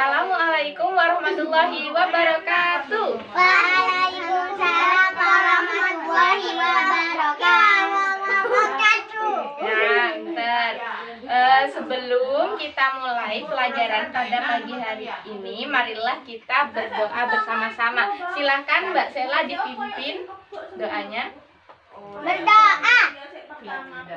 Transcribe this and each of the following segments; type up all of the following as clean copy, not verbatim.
Assalamualaikum warahmatullahi wabarakatuh. Waalaikumsalam warahmatullahi wabarakatuh. Sebelum kita mulai pelajaran pada pagi hari ini, marilah kita berdoa bersama-sama. Silahkan Mbak Sela dipimpin doanya. Berdoa.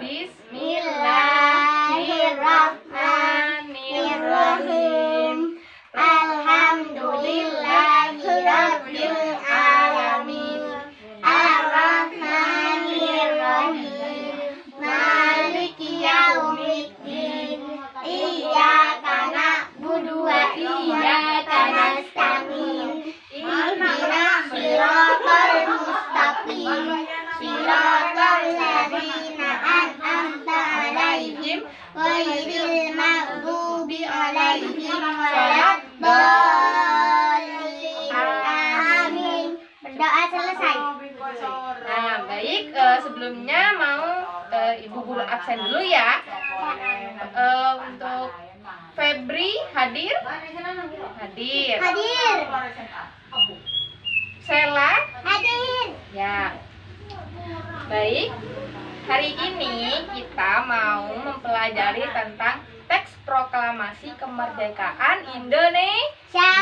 Bismillahirrahmanirrahim. Alhamdulillahirabbil alamin. Arrahmanirrahim. Maliki yaumiddin. Iyyaka na'budu wa iyyaka nasta'in. Ihdinas siratal mustaqim. Siratal ladzina an'amta 'alaihim ghairil maghdubi 'alaihim waladdallin. Amin. Berdoa selesai. Nah, baik, sebelumnya mau Ibu Guru absen dulu ya. Untuk Febri hadir? Hadir. Hadir. Sela? Hadir. Ya. Baik, hari ini kita mau mempelajari tentang teks proklamasi kemerdekaan Indonesia.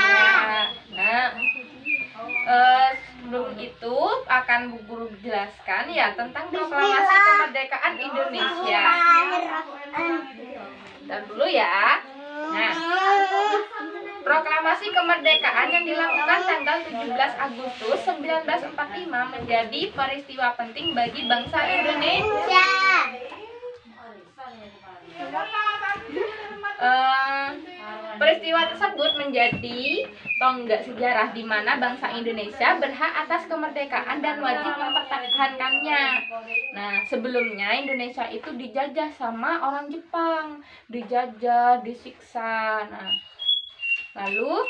Nah, sebelum itu akan Bu Guru jelaskan ya tentang proklamasi kemerdekaan Indonesia. Bentar dulu ya. Nah, proklamasi kemerdekaan yang dilakukan tanggal 17 Agustus 1945 menjadi peristiwa penting bagi bangsa Indonesia. Peristiwa tersebut menjadi tonggak sejarah di mana bangsa Indonesia berhak atas kemerdekaan dan wajib mempertahankannya. Nah, sebelumnya Indonesia itu dijajah sama orang Jepang, dijajah, disiksa. Nah, lalu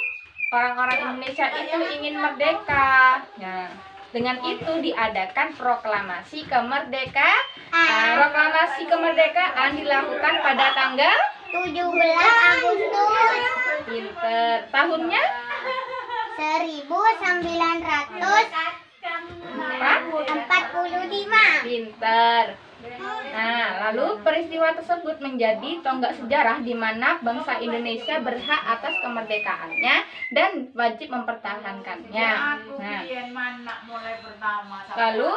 orang-orang Indonesia itu ingin merdeka. Nah, dengan itu diadakan proklamasi kemerdekaan. Proklamasi kemerdekaan dilakukan pada tanggal 17 Agustus. Pinter. Tahunnya 1945. Pinter. Nah, lalu peristiwa tersebut menjadi tonggak sejarah di mana bangsa Indonesia berhak atas kemerdekaannya dan wajib mempertahankannya. Nah, lalu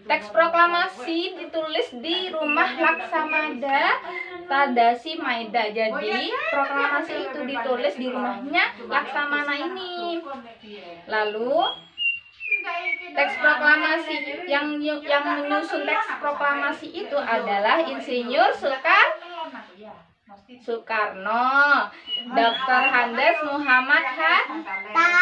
teks proklamasi ditulis di Rumah Laksamada Tadasi Maeda. Jadi proklamasi itu ditulis di rumahnya Laksamana ini. Lalu teks proklamasi yang menyusun teks proklamasi itu adalah Insinyur Soekarno, Dr. Handes Muhammad Hatta,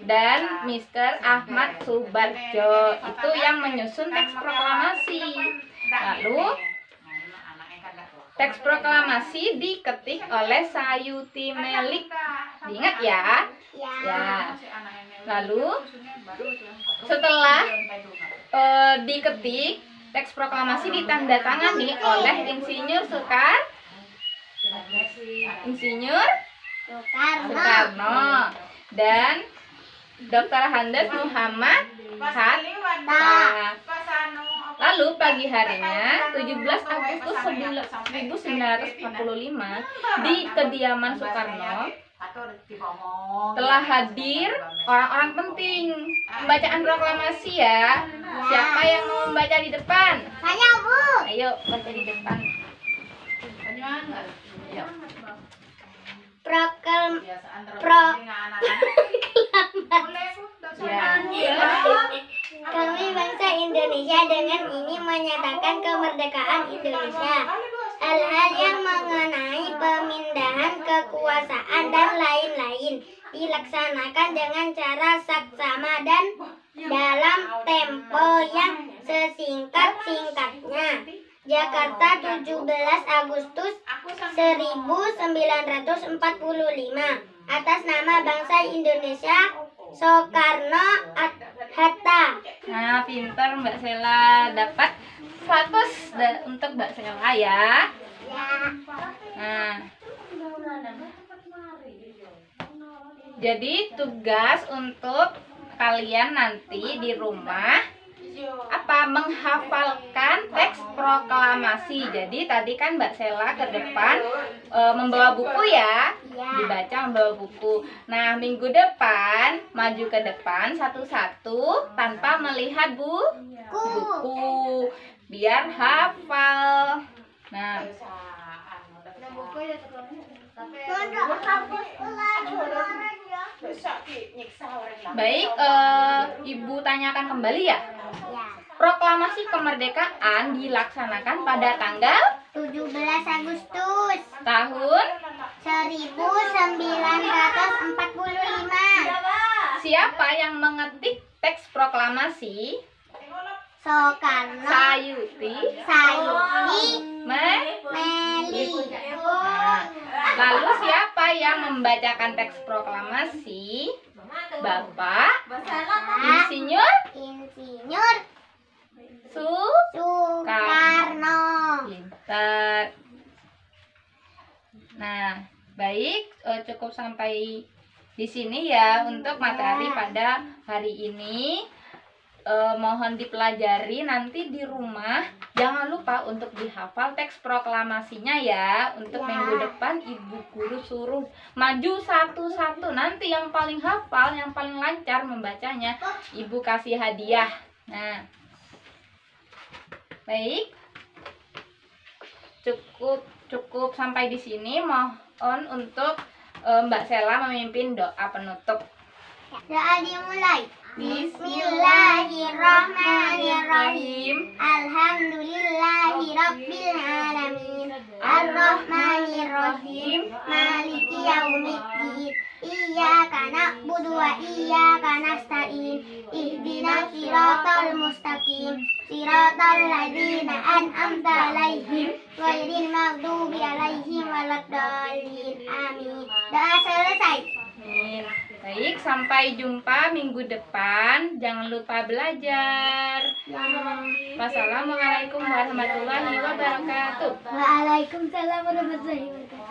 dan Mr. Ahmad Subarjo. Itu yang menyusun teks proklamasi. Lalu teks proklamasi diketik oleh Sayuti Melik. Diingat ya. Ya. Lalu setelah diketik, teks proklamasi ditandatangani oleh Insinyur Soekarno dan Dr. Handes Muhammad Hatta. Lalu pagi harinya 17 Agustus 1945 di kediaman Soekarno telah hadir orang-orang penting pembacaan proklamasi ya. Siapa yang mau membaca di depan? Saya, Bu. Ayo baca di depan. Ayo. Kami bangsa Indonesia dengan ini menyatakan kemerdekaan Indonesia. Hal-hal yang mengenai pemindahan kekuasaan dan lain-lain dilaksanakan dengan cara saksama dan dalam tempo yang sesingkat-singkatnya. Jakarta, 17 Agustus 1945. Atas nama bangsa Indonesia, Soekarno-Hatta. Nah, pintar Mbak Sela, dapat 100 untuk Mbak Sela ya. Ya. Nah, Jadi tugas untuk kalian nanti di rumah menghafalkan teks proklamasi. Jadi tadi kan Mbak Sela ke depan membawa buku ya, dibaca membawa buku. Nah, minggu depan maju ke depan satu-satu tanpa melihat buku biar hafal. Nah, baik, Ibu tanyakan kembali ya. Proklamasi kemerdekaan dilaksanakan pada tanggal 17 Agustus tahun 1945. Siapa yang mengetik teks proklamasi? Soekarno, Sayuti, Meli. Meli. Nah, lalu siapa yang membacakan teks proklamasi? Bapak Insinyur Soekarno. Pintar. Nah, baik, cukup sampai di sini ya untuk materi pada hari ini. Mohon dipelajari nanti di rumah. Jangan lupa untuk dihafal teks proklamasinya ya. Untuk minggu depan Ibu Guru suruh maju satu-satu. Nanti yang paling hafal, yang paling lancar membacanya, Ibu kasih hadiah. Nah, baik, cukup sampai di sini. Mohon untuk Mbak Sela memimpin doa penutup. Doa dimulai. Bismillahirrahmanirrahim. Alhamdulillahirabbil alamin. Arrahmanirrahim. Maliki yaumiddin. Iyyaka na'budu wa iyyaka nasta'in. Ihdinas siratal mustaqim. Siratal ladzina an'amta 'alaihim ghairil maghdubi 'alaihim waladdallin. Amin. Doa selesai. Amin. Baik, sampai jumpa minggu depan. Jangan lupa belajar. Wassalamualaikum warahmatullahi wabarakatuh. Waalaikumsalam warahmatullahi wabarakatuh.